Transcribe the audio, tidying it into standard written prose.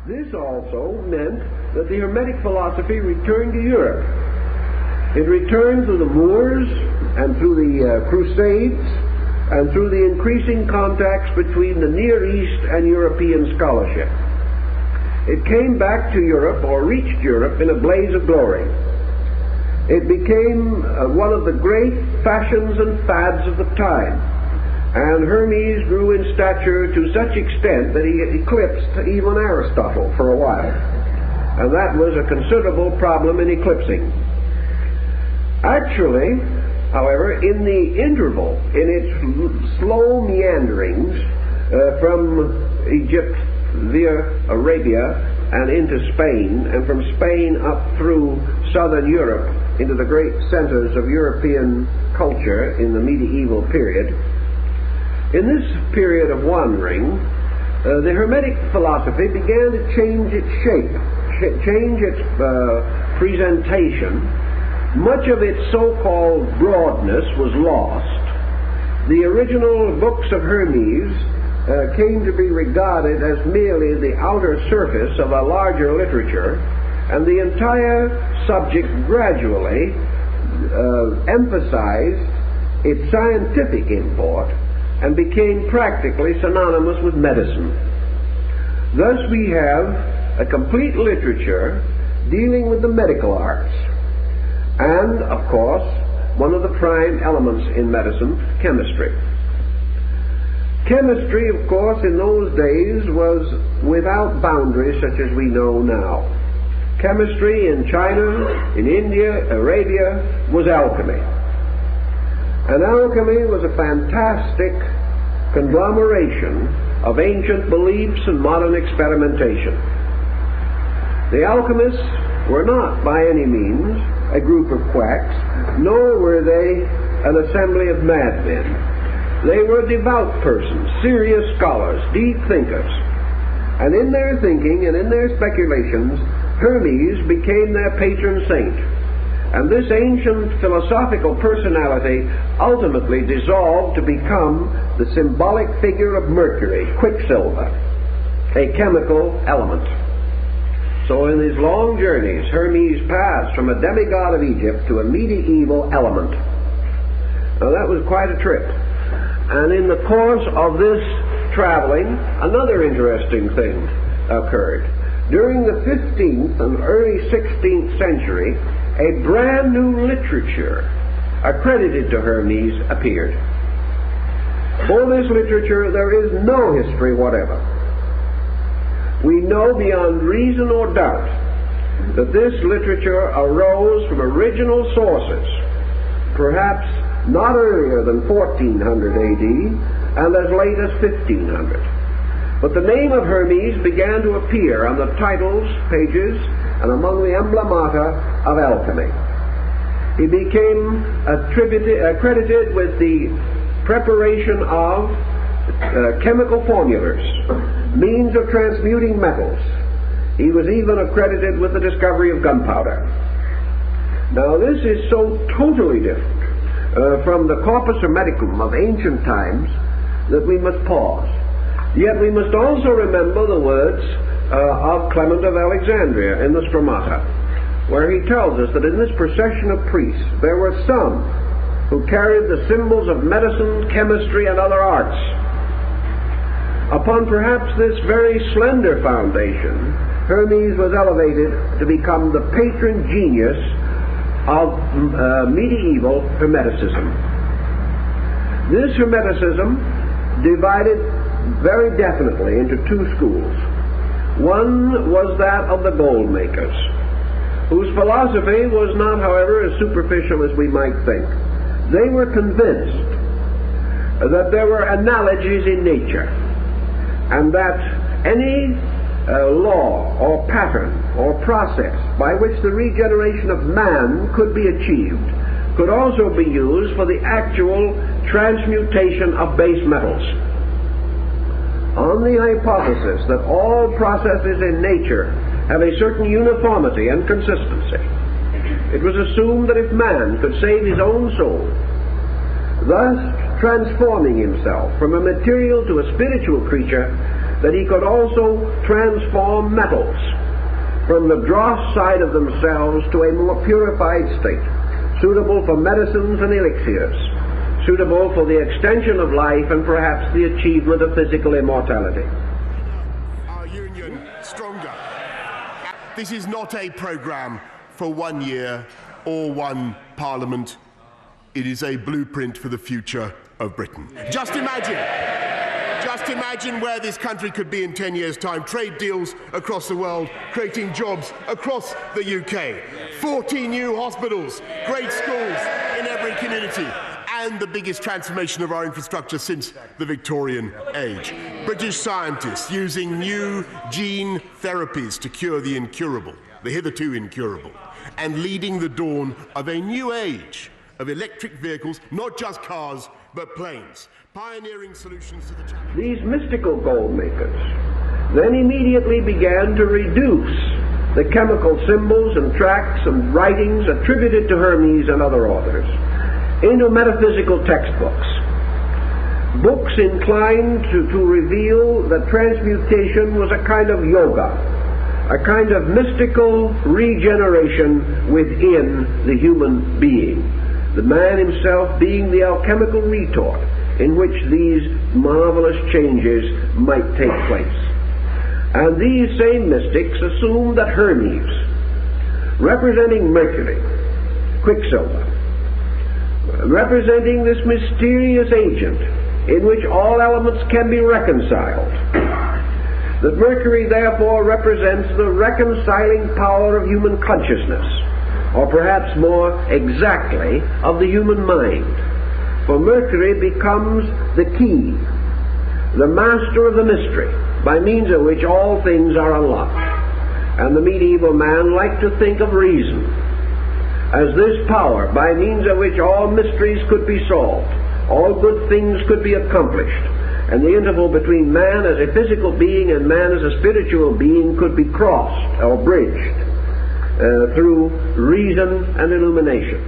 This also meant that the Hermetic philosophy returned to Europe. It returned through the Moors and through the Crusades and through the increasing contacts between the Near East and European scholarship. It came back to Europe, or reached Europe, in a blaze of glory. It became one of the great fashions and fads of the time, and Hermes grew in stature to such extent that he eclipsed even Aristotle for a while, and that was a considerable problem in eclipsing. Actually, however, in the interval, in its slow meanderings from Egypt via Arabia and into Spain, and from Spain up through southern Europe into the great centers of European culture in the medieval period, in this period of wandering, the Hermetic philosophy began to change its shape, change its presentation. Much of its so-called broadness was lost. The original books of Hermes came to be regarded as merely the outer surface of a larger literature, and the entire subject gradually emphasized its scientific import and became practically synonymous with medicine. Thus we have a complete literature dealing with the medical arts, and, of course, one of the prime elements in medicine, chemistry. Chemistry, of course, in those days was without boundaries such as we know now. Chemistry in China, in India, Arabia, was alchemy. And alchemy was a fantastic conglomeration of ancient beliefs and modern experimentation. The alchemists were not by any means a group of quacks, nor were they an assembly of madmen. They were devout persons, serious scholars, deep thinkers. And in their thinking and in their speculations, Hermes became their patron saint. And this ancient philosophical personality ultimately dissolved to become the symbolic figure of Mercury, Quicksilver, a chemical element. So in his long journeys, Hermes passed from a demigod of Egypt to a medieval element. Now that was quite a trip. And in the course of this traveling, another interesting thing occurred. During the 15th and early 16th century, a brand new literature accredited to Hermes appeared. For this literature there is no history whatever. We know beyond reason or doubt that this literature arose from original sources, perhaps not earlier than 1400 AD and as late as 1500. But the name of Hermes began to appear on the titles, pages, and among the emblemata of alchemy. He became accredited with the preparation of chemical formulas, means of transmuting metals. He was even accredited with the discovery of gunpowder. Now this is so totally different from the corpus hermeticum of ancient times that we must pause. Yet we must also remember the words of Clement of Alexandria in the Stromata, where he tells us that in this procession of priests there were some who carried the symbols of medicine, chemistry, and other arts. Upon perhaps this very slender foundation, Hermes was elevated to become the patron genius of medieval Hermeticism. This Hermeticism divided very definitely into two schools. One was that of the gold makers, whose philosophy was not, however, as superficial as we might think. They were convinced that there were analogies in nature, and that any law or pattern or process by which the regeneration of man could be achieved could also be used for the actual transmutation of base metals. On the hypothesis that all processes in nature have a certain uniformity and consistency, it was assumed that if man could save his own soul, thus transforming himself from a material to a spiritual creature, that he could also transform metals from the dross side of themselves to a more purified state, suitable for medicines and elixirs, suitable for the extension of life and perhaps the achievement of physical immortality. Our union stronger. This is not a program for 1 year or one parliament. It is a blueprint for the future of Britain. Just imagine where this country could be in 10 years' time. Trade deals across the world, creating jobs across the UK. 40 new hospitals, great schools in every community, and the biggest transformation of our infrastructure since the Victorian age. British scientists using new gene therapies to cure the incurable, the hitherto incurable, and leading the dawn of a new age of electric vehicles, not just cars, but planes, pioneering solutions to the challenge. These mystical gold makers then immediately began to reduce the chemical symbols and tracts and writings attributed to Hermes and other authors into metaphysical textbooks, books inclined to reveal that transmutation was a kind of yoga, a kind of mystical regeneration within the human being, the man himself being the alchemical retort in which these marvelous changes might take place. And these same mystics assumed that Hermes, representing Mercury, Quicksilver, representing this mysterious agent in which all elements can be reconciled, that Mercury therefore represents the reconciling power of human consciousness, or perhaps more exactly of the human mind. For Mercury becomes the key, the master of the mystery, by means of which all things are unlocked. And the medieval man liked to think of reason as this power by means of which all mysteries could be solved, all good things could be accomplished, and the interval between man as a physical being and man as a spiritual being could be crossed or bridged through reason and illumination.